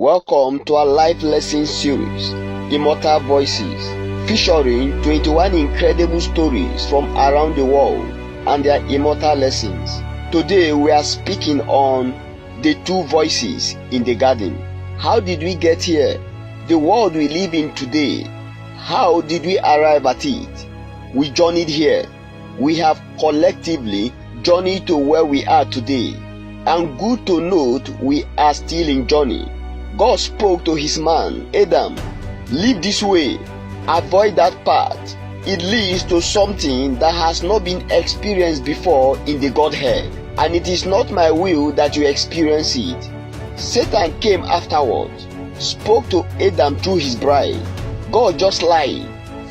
Welcome to our life lesson series, Immortal Voices, featuring 21 incredible stories from around the world and their immortal lessons. Today we are speaking on the two voices in the garden. How did we get here? The world we live in today, how did we arrive at it? We journeyed here. We have collectively journeyed to where we are today. And good to note, we are still in journey. God spoke to his man, Adam, live this way, avoid that path. It leads to something that has not been experienced before in the Godhead, and it is not my will that you experience it. Satan came afterwards, spoke to Adam through his bride. God just lied.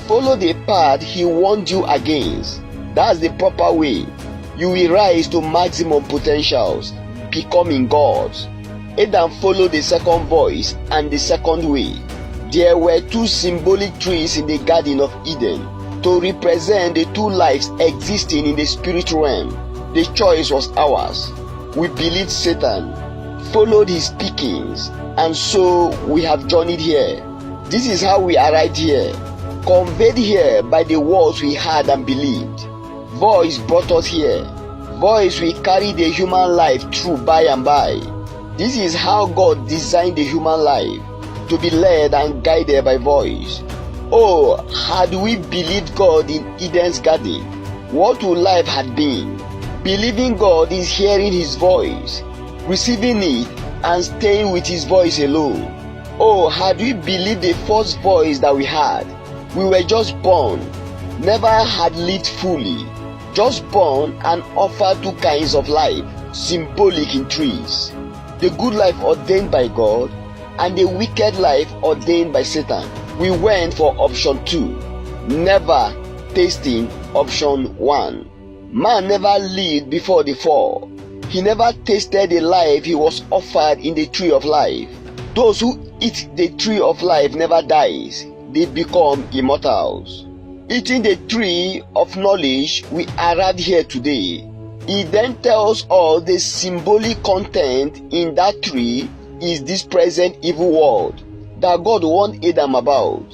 Follow the path he warned you against. That's the proper way. You will rise to maximum potentials, becoming gods. Adam followed the second voice and the second way. There were two symbolic trees in the Garden of Eden to represent the two lives existing in the spirit realm. The choice was ours. We believed Satan, followed his speakings, and so we have journeyed here. This is how we arrived here, conveyed here by the words we heard and believed. Voice brought us here. Voice will carry the human life through by and by. This is how God designed the human life, to be led and guided by voice. Oh, had we believed God in Eden's garden, what would life have been? Believing God is hearing his voice, receiving it, and staying with his voice alone. Oh, had we believed the first voice that we had, we were just born, never had lived fully, just born and offered two kinds of life, symbolic in trees. The good life ordained by God and the wicked life ordained by Satan. We went for option 2, never tasting option 1. Man never lived before the fall. He never tasted the life he was offered in the tree of life. Those who eat the tree of life never dies. They become immortals. Eating the tree of knowledge, we arrived here today. He then tells us the symbolic content in that tree is this present evil world that God warned Adam about.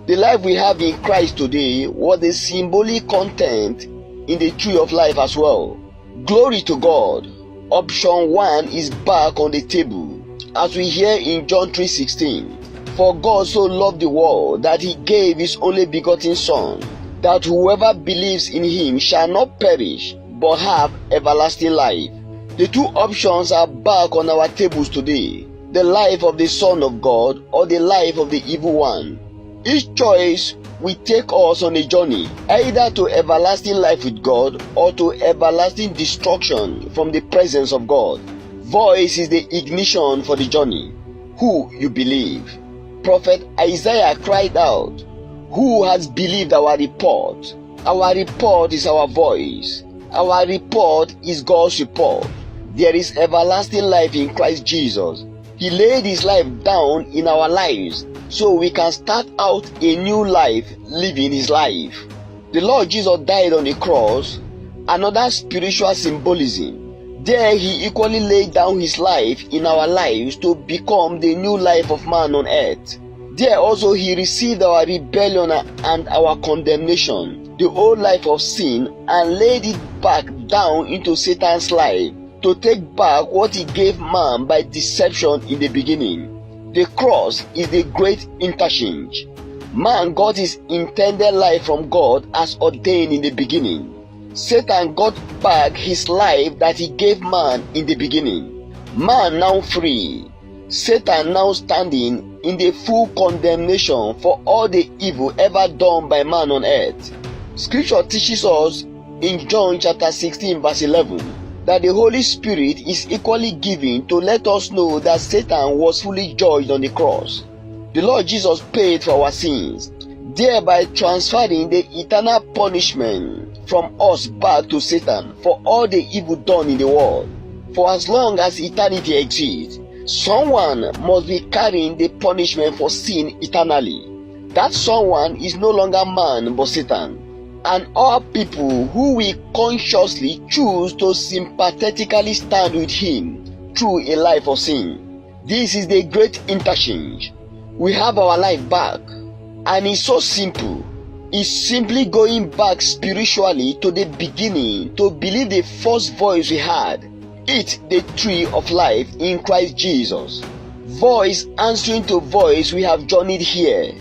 The life we have in Christ today was the symbolic content in the tree of life as well. Glory to God. Option 1 is back on the table, as we hear in John 3:16. For God so loved the world that he gave his only begotten Son, that whoever believes in him shall not perish, but have everlasting life. The two options are back on our tables today: the life of the Son of God or the life of the evil one. Each choice will take us on a journey, either to everlasting life with God or to everlasting destruction from the presence of God. Voice is the ignition for the journey. Who you believe? Prophet Isaiah cried out, "Who has believed our report?" Our report is our voice. Our report is God's report. There is everlasting life in Christ Jesus. He laid his life down in our lives so we can start out a new life living his life. The Lord Jesus died on the cross, another spiritual symbolism. There he equally laid down his life in our lives to become the new life of man on earth. There also he received our rebellion and our condemnation, the old life of sin, and laid it back down into Satan's life to take back what he gave man by deception in the beginning. The cross is the great interchange. Man got his intended life from God as ordained in the beginning. Satan got back his life that he gave man in the beginning. Man now free. Satan now standing in the full condemnation for all the evil ever done by man on earth. Scripture teaches us in John chapter 16 verse 11 that the Holy Spirit is equally given to let us know that Satan was fully judged on the cross. The Lord Jesus paid for our sins, thereby transferring the eternal punishment from us back to Satan for all the evil done in the world. For as long as eternity exists, someone must be carrying the punishment for sin eternally. That someone is no longer man but Satan. And all people who will consciously choose to sympathetically stand with him through a life of sin. This is the great interchange. We have our life back, and it's so simple. It's simply going back spiritually to the beginning to believe the first voice we had. Eat the tree of life in Christ Jesus. Voice answering to voice, we have journeyed here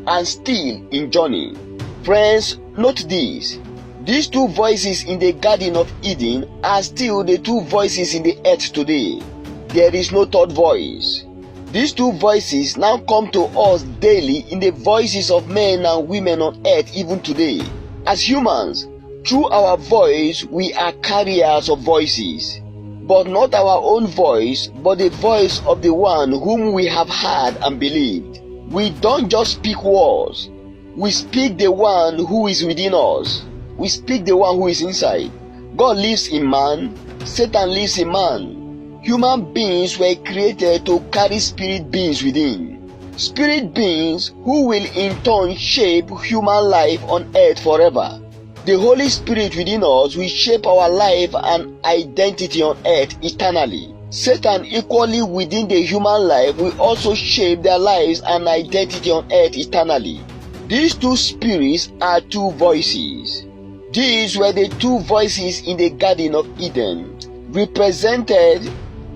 and still in journey. Friends, note this. These two voices in the Garden of Eden are still the two voices in the earth today. There is no third voice. These two voices now come to us daily in the voices of men and women on earth even today. As humans, through our voice, we are carriers of voices. But not our own voice, but the voice of the one whom we have heard and believed. We don't just speak words. We speak the one who is within us. We speak the one who is inside. God lives in man. Satan lives in man. Human beings were created to carry spirit beings within. Spirit beings who will in turn shape human life on earth forever. The Holy Spirit within us will shape our life and identity on earth eternally. Satan equally within the human life will also shape their lives and identity on earth eternally. These two spirits are two voices. These were the two voices in the Garden of Eden, represented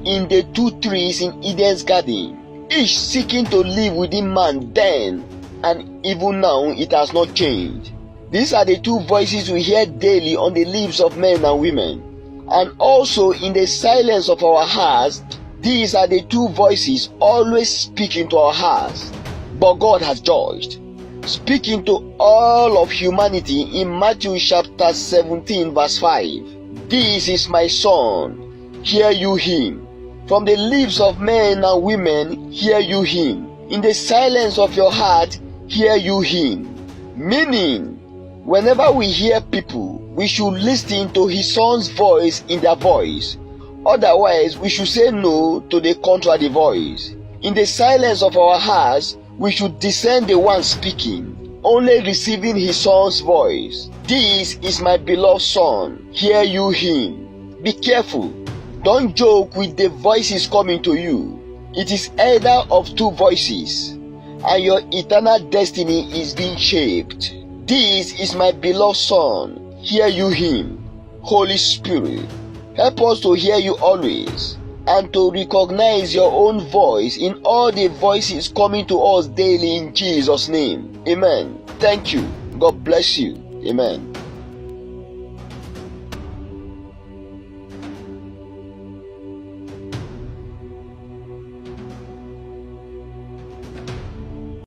in the two trees in Eden's garden, each seeking to live within man then, and even now it has not changed. These are the two voices we hear daily on the lips of men and women. And also in the silence of our hearts, these are the two voices always speaking to our hearts. But God has judged, speaking to all of humanity in Matthew chapter 17 verse 5. This is my son, hear you him. From the lips of men and women, hear you him. In the silence of your heart, hear you him. Meaning, whenever we hear people, we should listen to his son's voice in their voice. Otherwise, we should say no to the contrary voice. In the silence of our hearts, we should discern the one speaking, only receiving his son's voice. This is my beloved son, hear you him. Be careful. Don't joke with the voices coming to you. It is either of two voices, and your eternal destiny is being shaped. This is my beloved son, hear you him. Holy Spirit, help us to hear you always, and to recognize your own voice in all the voices coming to us daily in Jesus' name. Amen. Thank you. God bless you. Amen.